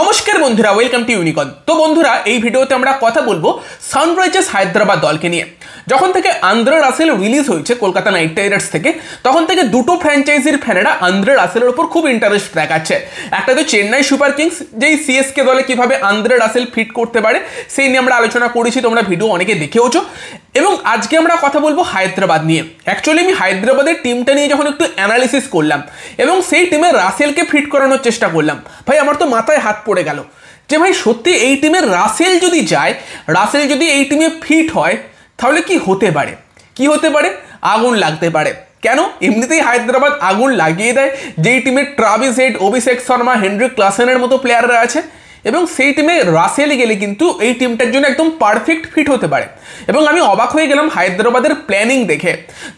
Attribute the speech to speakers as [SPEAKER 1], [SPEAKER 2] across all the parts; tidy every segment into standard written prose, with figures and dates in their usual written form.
[SPEAKER 1] নমস্কার বন্ধুরা, welcome to ইউনিকন। তো বন্ধুরা, এই ভিডিওতে আমরা কথা বলবো সানরাইজার্স হায়দ্রাবাদ দলকে নিয়ে। যখন থেকে আন্দ্রে রাসেল রিলিজ হয়েছে কলকাতা নাইট রাইডার্স থেকে, তখন থেকে দুটো ফ্র্যাঞ্চাইজির ফ্যানেরা আন্দ্রে রাসেলের উপর খুব ইন্টারেস্ট দেখাচ্ছে। একটা তো চেন্নাই সুপার কিংস, যেই সিএসকে দলে কিভাবে আন্দ্রে রাসেল ফিট করতে পারে সেই নিয়ে আমরা আলোচনা করেছি, তোমরা ভিডিও অনেকে দেখেওছো। এবং আজকে আমরা কথা বলবো হায়দ্রাবাদ নিয়ে। অ্যাকচুয়ালি আমি হায়দ্রাবাদের টিমটা নিয়ে যখন একটু অ্যানালিসিস করলাম এবং সেই টিমে রাসেলকে ফিট করানোর চেষ্টা করলাম, ভাই আমার তো মাথায় হাত পড়ে গেল যে ভাই সত্যি এই টিমের রাসেল যদি যায়, রাসেল যদি এই টিমে ফিট হয়, তাহলে কি হতে পারে? কি হতে পারে? আগুন লাগতে পারে। কেন? এমনিতেই হায়দ্রাবাদ আগুন লাগিয়ে দেয় যেই টিমে Travis Head, Abhishek Sharma, Henrique ক্লাসেনের মতো প্লেয়াররা আছে, এবং সেই টিমে রাসেল গেলে কিন্তু এই টিমটার জন্য একদম পারফেক্ট ফিট হতে পারে। এবং আমি অবাক হয়ে গেলাম হায়দ্রাবাদের প্ল্যানিং দেখে।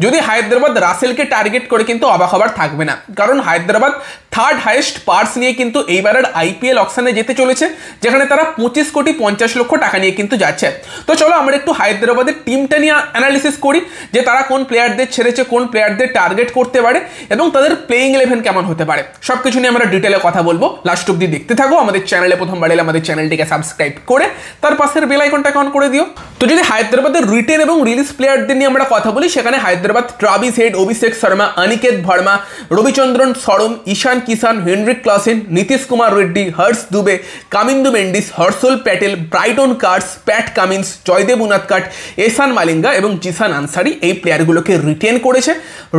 [SPEAKER 1] যদি হায়দ্রাবাদ রাসেলকে টার্গেট করে, কিন্তু অবাক হবার থাকবে না, কারণ হায়দ্রাবাদ থার্ড হাইয়েস্ট পার্স নিয়ে কিন্তু এইবারের আইপিএল অকশনে যেতে চলেছে, যেখানে তারা 25,50,00,000 টাকা নিয়ে কিন্তু যাচ্ছে। তো চলো আমরা একটু হায়দ্রাবাদের টিমটা নিয়ে অ্যানালিসিস করি, যে তারা কোন প্লেয়ারদের ছেড়েছে, কোন প্লেয়ারদের টার্গেট করতে পারে এবং তাদের প্লেইং 11 কেমন হতে পারে। সব কিছু নিয়ে আমরা ডিটেলে কথা বলবো। লাস্ট অব্দি দেখতে থাকো। আমাদের চ্যানেলে প্রথমবার এলে আমাদের চ্যানেলটিকে সাবস্ক্রাইব করে তার পাশের বেল আইকনটাকে অন করে দিও। তো যদি হায়দ্রাবাদের রিটেন এবং রিলিজ প্লেয়ারদের নিয়ে আমরা কথা বলি, সেখানে Hyderabad Travis Head, Abhishek Sharma, Aniket Verma, Ravichandran Smaran, Ishan Kishan, Heinrich Klaasen, Nitish Kumar Reddy, Harsh Dubey, Kamindu Mendis, Harshal Patel, Brydon Carse, Pat Cummins, Jaydev Unadkat, Eshan Malinga এবং জিসান আনসারি এই প্লেয়ারগুলোকে রিটেন করেছে।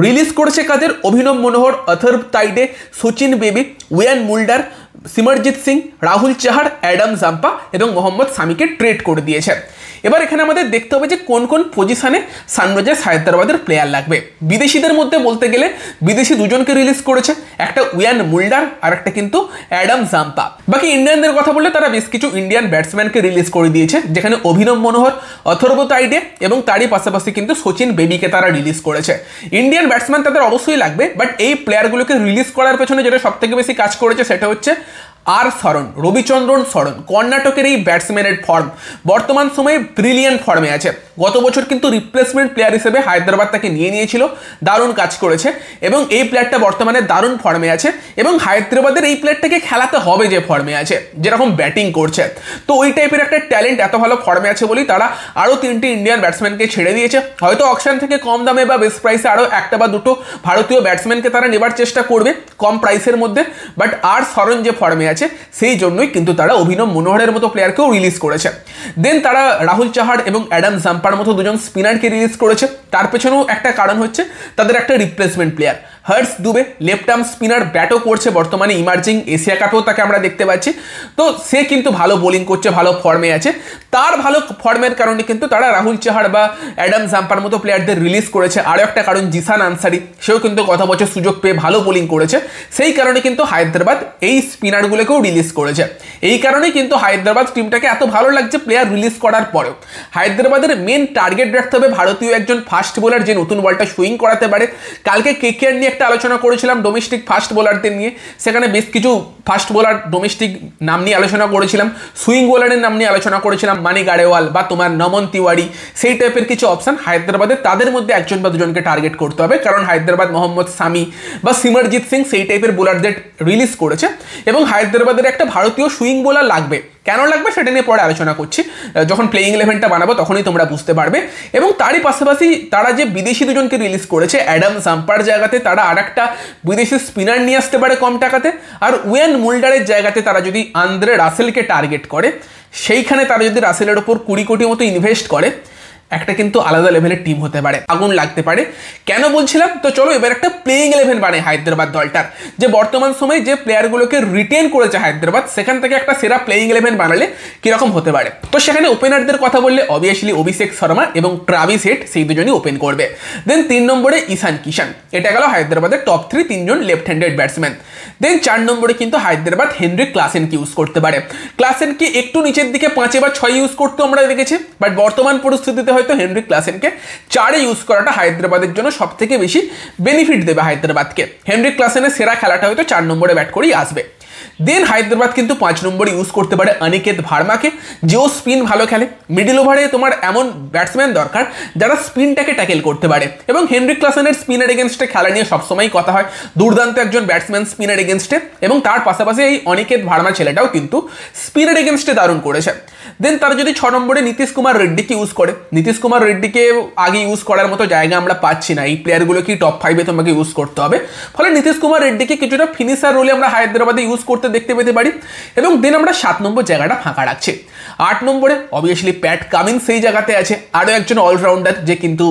[SPEAKER 1] রিলিজ করেছে কাদের? Abhinav Manohar, Atharva Taide, Sachin Baby, Wiaan Mulder, Simarjeet Singh, Rahul Chahar, Adam Zampa এবং মোহাম্মদ সামিকে ট্রেড করে দিয়েছে। এবার এখানে আমাদের দেখতে হবে যে কোন কোন পজিশনে সানরাইজার্স হায়দ্রাবাদের প্লেয়ার লাগবে। বিদেশিদের মধ্যে বলতে গেলে বিদেশি দুজনকে রিলিজ করেছে, একটা ওয়ান মুল্ডার আর একটা কিন্তু অ্যাডাম জাম্পা। বাকি ইন্ডিয়ানদের কথা বললে তারা বেশ কিছু ইন্ডিয়ান ব্যাটসম্যানকে রিলিজ করে দিয়েছে, যেখানে অভিনব মনোহর, অথর্ব তাইডে এবং তারই পাশাপাশি কিন্তু সচিন বেবিকে তারা রিলিজ করেছে। ইন্ডিয়ান ব্যাটসম্যান তাদের অবশ্যই লাগবে, বাট এই প্লেয়ারগুলোকে রিলিজ করার পেছনে যেটা সব থেকে বেশি কাজ করেছে সেটা হচ্ছে আর শরণ, রবিচন্দ্রন শরণ। কর্ণাটকের এই ব্যাটসম্যানের ফর্ম বর্তমান সময়ে ব্রিলিয়ান্ট ফর্মে আছে। গত বছর কিন্তু রিপ্লেসমেন্ট প্লেয়ার হিসেবে হায়দ্রাবাদ তাকে নিয়ে নিয়েছিল, দারুণ কাজ করেছে এবং এই প্লেয়ারটা বর্তমানে দারুণ ফর্মে আছে। এবং হায়দ্রাবাদের এই প্লেয়ারটাকে খেলাতে হবে যে ফর্মে আছে, যেরকম ব্যাটিং করছে, তো ওই টাইপের একটা ট্যালেন্ট এত ভালো ফর্মে আছে বলেই তারা আরও 3টি ইন্ডিয়ান ব্যাটসম্যানকে ছেড়ে দিয়েছে। হয়তো অকশন থেকে কম দামে বা বেস্ট প্রাইসে আরও একটা বা দুটো ভারতীয় ব্যাটসম্যানকে তারা নেবার চেষ্টা করবে কম প্রাইসের মধ্যে, বাট আর শরণ যে ফর্মে আছে সেই জন্যই কিন্তু তারা অভিনব মনোহরের মতো প্লেয়ারকেও রিলিজ করেছে। দেন তারা রাহুল চাহার এবং অ্যাডাম জাম্পার মতো দুজন স্পিনারকে রিলিজ করেছে। তার পেছনেও একটা কারণ হচ্ছে তাদের একটা replacement player Harsh Dubey, left arm spinner, ব্যাটও করছে বর্তমানে, ইমার্জিং এশিয়া কাপেও তাকে আমরা দেখতে পাচ্ছি। তো সে কিন্তু ভালো বোলিং করছে, ভালো ফর্মে আছে। তার ভালো ফর্মের কারণে কিন্তু তারা রাহুল চাহার বা অ্যাডাম জাম্পার মতো প্লেয়ারদের রিলিজ করেছে। আরও একটা কারণ জিসান আনসারি, সেও কিন্তু গত বছর সুযোগ পেয়ে ভালো বোলিং করেছে। সেই কারণে কিন্তু হায়দ্রাবাদ এই স্পিনারগুলোকেও রিলিজ করেছে। এই কারণেই কিন্তু হায়দ্রাবাদ টিমটাকে এত ভালো লাগছে প্লেয়ার রিলিজ করার পরেও। হায়দ্রাবাদের মেন টার্গেট রাখতে হবে ভারতীয় একজন ফাস্ট বোলার, যে নতুন বলটা সুইং করাতে পারে। কালকে কেকেআর নিয়ে একটা আলোচনা করেছিলাম ডোমেস্টিক ফাস্ট বোলারদের নিয়ে, সেখানে বেশ কিছু ফাস্ট বোলার ডোমেস্টিক নাম নিয়ে আলোচনা করেছিলাম, সুইং বোলারের নাম নিয়ে আলোচনা করেছিলাম, মানি গাড়েওয়াল বা তোমার নমন তিওয়ারি, সেই টাইপের কিছু অপশন হায়দ্রাবাদের তাদের মধ্যে একজন বা দুজনকে টার্গেট করতে হবে, কারণ হায়দ্রাবাদ মোহাম্মদ সামি বা সিমরজিৎ সিং সেই টাইপের বোলারদের রিলিজ করেছে। এবং হায়দ্রাবাদের একটা ভারতীয় সুইং বোলার লাগবে। কেন লাগবে সেটা নিয়ে পরে আলোচনা করছি, যখন প্লেইং 11টা বানাবো তখনই তোমরা বুঝতে পারবে। এবং তারই পাশাপাশি তারা যে বিদেশি দুজনকে রিলিজ করেছে, অ্যাডাম জাম্পার জায়গাতে তারা আর একটা বিদেশি স্পিনার নিয়ে আসতে পারে কম টাকাতে, আর ওয়ান মুল্ডারের জায়গাতে তারা যদি আন্দ্রে রাসেলকে টার্গেট করে, সেইখানে তারা যদি রাসেলের ওপর 20 কোটি মতো ইনভেস্ট করে, একটা কিন্তু আলাদা লেভেলের টিম হতে পারে, আগুন লাগতে পারে। কেন বলছিলাম? তো চলো এবার একটা প্লেইং 11 বানায় হায়দ্রাবাদ দলটার, যে বর্তমান সময়ে যে প্লেয়ারগুলোকে রিটেন করেছে হায়দ্রাবাদ, সেখান থেকে একটা সেরা প্লেইং 11 বানালে কিরকম হতে পারে। তো সেখানে ওপেনারদের কথা বললে অবভিয়াসলি অভিষেক শর্মা এবং ট্রাভিস হেড, সেই দুজনই ওপেন করবে। দেন 3 নম্বরে ঈশান কিষান, এটা গেল হায়দ্রাবাদের টপ 3 তিনজন লেফট হ্যান্ডেড ব্যাটসম্যান। দেন 4 নম্বরে কিন্তু হায়দ্রাবাদ হেনরিক ক্লাসেনকে ইউজ করতে পারে। ক্লাসেনকে একটু নিচের দিকে 5 বা 6 ইউজ করতে আমরা দেখেছি, বাট বর্তমান পরিস্থিতিতে হয়তো হেনরিক ক্লাসেনকে 4-এ ইউজ করাটা হায়দ্রাবাদের জন্য সব থেকে বেশি বেনিফিট দেবে হায়দ্রাবাদকে। হেনরিক ক্লাসেনের সেরা খেলাটা হয়তো 4 নম্বরে ব্যাট করেই আসবে। দেন হায়দ্রাবাদ কিন্তু 5 নম্বরে ইউজ করতে পারে অনিকেত ভার্মাকে, যেও স্পিন ভালো খেলে। মিডিল ওভারে তোমার এমন ব্যাটসম্যান দরকার যারা স্পিনটাকে ট্যাকেল করতে পারে, এবং হেনরিক ক্লাসেনের স্পিনার এগেনস্টে খেলা নিয়ে সবসময়ই কথা হয়, দুর্দান্ত একজন ব্যাটসম্যান স্পিনার এগেনস্টে, এবং তার পাশাপাশি এই অনিকেত ভার্মা ছেলেটাও কিন্তু স্পিনার এগেনস্টে দারুণ করেছে। দেন তারা যদি 6 নম্বরে নীতিশ কুমার রেড্ডিকে ইউজ করে, নীতিশ কুমার রেড্ডিকে আগে ইউজ করার মতো জায়গা আমরা পাচ্ছি না, এই প্লেয়ারগুলো কি টপ 5-এ তোমাকে ইউজ করতে হবে, ফলে নীতিশ কুমার রেড্ডিকে কিছুটা ফিনিশার রোলে আমরা হায়দ্রাবাদে ইউজ করতে দেখতে পেতে পারি। এবং দেন আমরা 7 নম্বর জায়গাটা ফাঁকা রাখছি। 8 নম্বরে অবভিয়াসলি প্যাট কামিন্স সেই জায়গাতে আছে, আরও একজন অলরাউন্ডার যে কিন্তু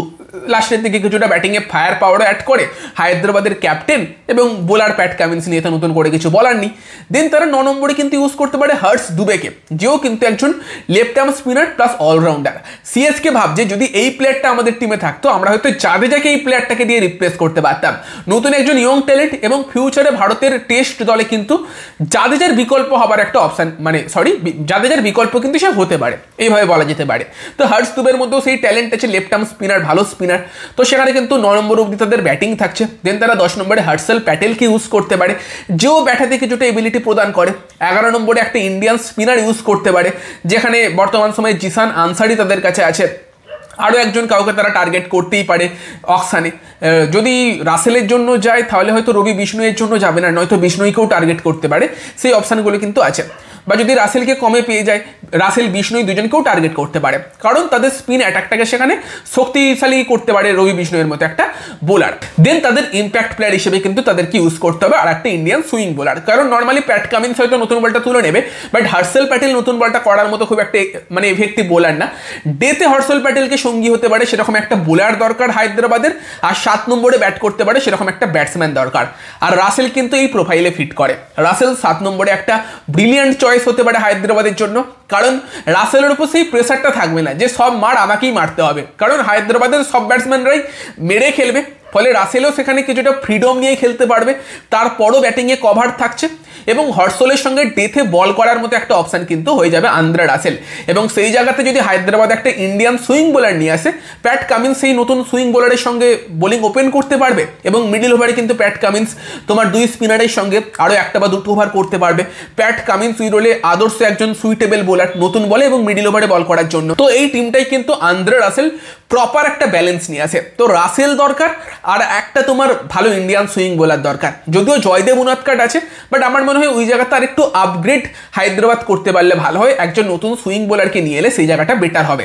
[SPEAKER 1] লাস্টের দিকে কিছুটা ব্যাটিংয়ে ফায়ার পাওয়ারও অ্যাড করে, হায়দ্রাবাদের ক্যাপ্টেন এবং বোলার প্যাট কামিন্স নিয়ে তো নতুন করে কিছু বলার নেই। দেন তারা 9 নম্বরে কিন্তু ইউজ করতে পারে হর্ষ দুবেকে, যেও কিন্তু একজন left arm spinner plus allrounder. CSK ভাবছে যদি এই প্লেয়ারটা আমাদের টিমে থাকতো আমরা হয়তো জাদেজাকে এই প্লেয়ারটাকে দিয়ে রিপ্লেস করতে পারতাম। নতুন একজন ইয়ং ট্যালেন্ট, এবং ফিউচারে ভারতের টেস্ট দলে কিন্তু জাদেজার বিকল্প হবার একটা অপশান, জাদেজার বিকল্প কিন্তু সে হতে পারে, এইভাবে বলা যেতে পারে। তো হর্ষ দুবের মধ্যেও সেই ট্যালেন্ট আছে, লেফট আর্ম স্পিনার, ভালো স্পিনার, তো সেখানে কিন্তু 9 নম্বর অবধি তাদের ব্যাটিং থাকছে। দেন তারা 10 নম্বরে হর্ষল প্যাটেলকে ইউজ করতে পারে, যেও ব্যাটাতে কিছুটা এবিলিটি প্রদান করে। 11 নম্বরে একটা ইন্ডিয়ান স্পিনার ইউজ করতে পারে, যেখানে বর্তমান সময়ে জিসান আনসারি তাদের কাছে আছে। আরও একজন কাউকে তারা টার্গেট করতেই পারে অকশানে। যদি রাসেলের জন্য যায় তাহলে হয়তো রবি বিষ্ণুয়ের জন্য যাবে না, নয়তো বিষ্ণুইকেও টার্গেট করতে পারে, সেই অপশানগুলো কিন্তু আছে। বা যদি রাসেলকে কমে পেয়ে যায়, রাসেল বিষ্ণুই দুজনকেও টার্গেট করতে পারে, কারণ তাদের স্পিন অ্যাটাকটাকে সেখানে শক্তিশালী করতে পারে রবি বিষ্ণুয়ের মতো একটা বোলার। দেন তাদের ইম্প্যাক্ট প্লেয়ার হিসেবে কিন্তু তাদেরকে ইউজ করতে হবে আর একটা ইন্ডিয়ান সুইং বোলার, কারণ নর্মালি প্যাট কামিন্স হয়তো নতুন বলটা তুলে নেবে, বাট হর্ষল প্যাটেল নতুন বলটা করার মতো খুব একটা এফেক্টিভ বোলার না। ডেতে হর্ষল প্যাটেলকে সঙ্গী হতে পারে সেরকম একটা বোলার দরকার হায়দ্রাবাদের, আর 7 নম্বরে ব্যাট করতে পারে সেরকম একটা ব্যাটসম্যান দরকার। আর রাসেল কিন্তু এই প্রোফাইলে ফিট করে, রাসেল 7 নম্বরে একটা ব্রিলিয়ান্ট চয়েস হতে পারে হায়দ্রাবাদের জন্য, কারণ রাসেলের উপর সেই প্রেসারটা থাকবে না যে সব মার আমাকেই মারতে হবে, কারণ হায়দ্রাবাদের সব ব্যাটসম্যানরাই মেরে খেলবে, ফলে রাসেলও সেখানে কিছুটা ফ্রিডম নিয়ে খেলতে পারবে। তারপরও ব্যাটিংয়ে কভার থাকছে, এবং হর্ষলের সঙ্গে ডেথে বল করার মতো একটা অপশান কিন্তু হয়ে যাবে আন্দ্রে রাসেল। এবং সেই জায়গাতে যদি হায়দ্রাবাদ একটা ইন্ডিয়ান সুইং বোলার নিয়ে আসে, প্যাট কামিন্স সেই নতুন সুইং বোলারের সঙ্গে বোলিং ওপেন করতে পারবে, এবং মিডিল ওভারে কিন্তু প্যাট কামিন্স তোমার 2 স্পিনারের সঙ্গে আরও 1 বা 2 ওভার করতে পারবে। প্যাট কামিন্স এই রোলে আদর্শ একজন সুইটেবল বোলার নতুন বলে এবং মিডিল ওভারে বল করার জন্য। তো এই টিমটাই কিন্তু আন্দ্রে রাসেল প্রপার একটা ব্যালেন্স নিয়ে আসে। তো রাসেল দরকার, আর একটা তোমার ভালো ইন্ডিয়ান সুইং বোলার দরকার। যদিও জয়দেব উনাদকাট আছে, বাট আমার মনে হয় ওই জায়গাটা আর একটু আপগ্রেড হায়দ্রাবাদ করতে পারলে ভালো হয়, একজন নতুন সুইং বোলারকে নিয়ে এলে সেই জায়গাটা বেটার হবে।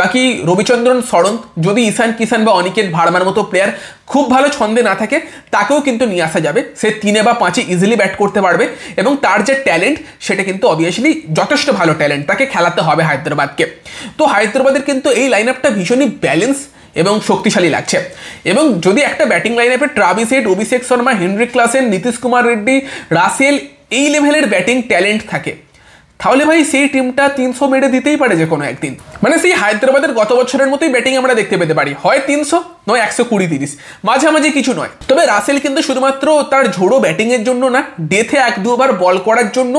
[SPEAKER 1] বাকি রবিচন্দ্রন শরণ, যদি ঈশান কিষান বা অনিকেত ভার্মার মতো প্লেয়ার খুব ভালো ছন্দে না থাকে, তাকেও কিন্তু নিয়ে আসা যাবে। সে 3 বা 5 ইজিলি ব্যাট করতে পারবে, এবং তার যে ট্যালেন্ট সেটা কিন্তু অবভিয়াসলি যথেষ্ট ভালো ট্যালেন্ট, তাকে খেলাতে হবে হায়দ্রাবাদকে। তো হায়দ্রাবাদের কিন্তু এই লাইন আপটা ভীষণই ব্যালেন্স এবং শক্তিশালী লাগছে। এবং যদি একটা ব্যাটিং লাইন আপে Travis Head, Abhishek Sharma, Henrique Klaasen, Nitish Kumar Reddy, Rasel এই লেভেলের ব্যাটিং ট্যালেন্ট থাকে, তাহলে ভাই সেই টিমটা 300 মেরে দিতেই পারে যে কোনো একদিন। সেই হায়দ্রাবাদের গত বছরের মতোই ব্যাটিং আমরা দেখতে পেতে পারি, হয় 300 নয় 120-30, মাঝামাঝি কিছু নয়। তবে রাসেল কিন্তু শুধুমাত্র তার ঝোড়ো ব্যাটিংয়ের জন্য না, ডেথে 1-2 ওভার বল করার জন্য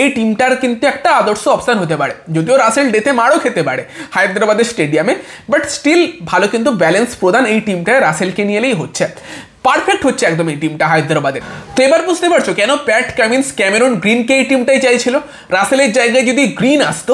[SPEAKER 1] এই টিমটার কিন্তু একটা আদর্শ অপশান হতে পারে। যদিও রাসেল ডেথে মারও খেতে পারে হায়দ্রাবাদের স্টেডিয়ামে, বাট স্টিল ভালো কিন্তু ব্যালেন্স প্রদান এই টিমটায় রাসেলকে নিয়ে এলেই হচ্ছে। পারফেক্ট হচ্ছে একদম এই টিমটা হায়দ্রাবাদের। তো এবার বুঝতে পারছো কেন প্যাট কামিন্স ক্যামেরন গ্রিনকে এই টিমটাই চাইছিল। রাসেলের জায়গায় যদি গ্রিন আসতো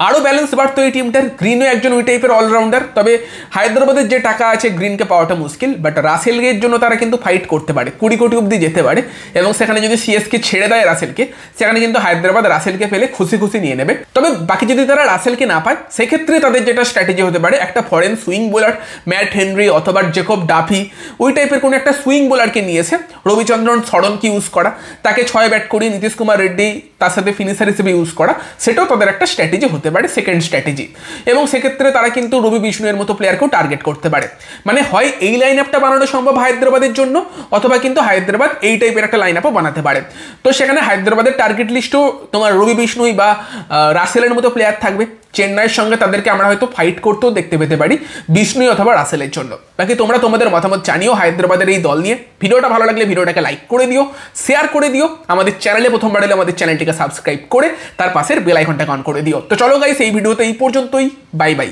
[SPEAKER 1] আরও ব্যালেন্স বাড়তো এই টিমটার। গ্রিনও একজন ওই টাইপের অলরাউন্ডার, তবে হায়দ্রাবাদের যে টাকা আছে গ্রিনকে পাওয়াটা মুশকিল, বাট রাসেলের জন্য তারা কিন্তু ফাইট করতে পারে, 20 কোটি অব্দি যেতে পারে। এবং সেখানে যদি সিএসকে ছেড়ে দেয় রাসেলকে, সেখানে কিন্তু হায়দ্রাবাদ রাসেলকে পেলে খুশি খুশি নিয়ে নেবে। তবে বাকি যদি তারা রাসেলকে না পায়, সেক্ষেত্রে তাদের যেটা স্ট্র্যাটেজি হতে পারে, একটা foreign swing bowler Matt Henry অথবা জেকব ডাফি ওই টাইপের কোনো একটা সুইং বোলারকে নিয়েছে, রবিচন্দ্রন শরণকে ইউজ করা, তাকে 6 ব্যাট করিয়ে নীতিশ কুমার রেড্ডি তার সাথে ফিনিশার হিসেবে ইউজ করা, সেটাও তাদের একটা স্ট্র্যাটেজি হতে পারে, সেকেন্ড স্ট্র্যাটেজি। এবং সেক্ষেত্রে তারা কিন্তু রবি বিষ্ণুয়ের মতো প্লেয়ারকেও টার্গেট করতে পারে। মানে হয় এই লাইন আপটা বানানো সম্ভব হায়দ্রাবাদের জন্য, অথবা কিন্তু হায়দ্রাবাদ এই টাইপের একটা লাইন আপও বানাতে পারে। তো সেখানে হায়দ্রাবাদের টার্গেট লিস্টও তোমার রবি বিষ্ণুই বা রাসেলের মতো প্লেয়ার থাকবে। চেন্নাইয়ের সঙ্গে তাদেরকে আমরা হয়তো ফাইট করতেও দেখতে পেতে পারি বিষ্ণুই অথবা রাসেলের জন্য। বাকি তোমরা তোমাদের মতামত জানিও হায়দ্রাবাদের এই দল নিয়ে। ভিডিওটা ভালো লাগলে ভিডিওটাকে লাইক করে দিও, শেয়ার করে দিও, আমাদের চ্যানেলে প্রথমবার এলে আমাদের চ্যানেলটিকে সাবস্ক্রাইব করে তার পাশের বেল আইকনটাকে অন করে দিও। তো চলো গাইস, এই ভিডিওতে এই পর্যন্তই, বাই বাই।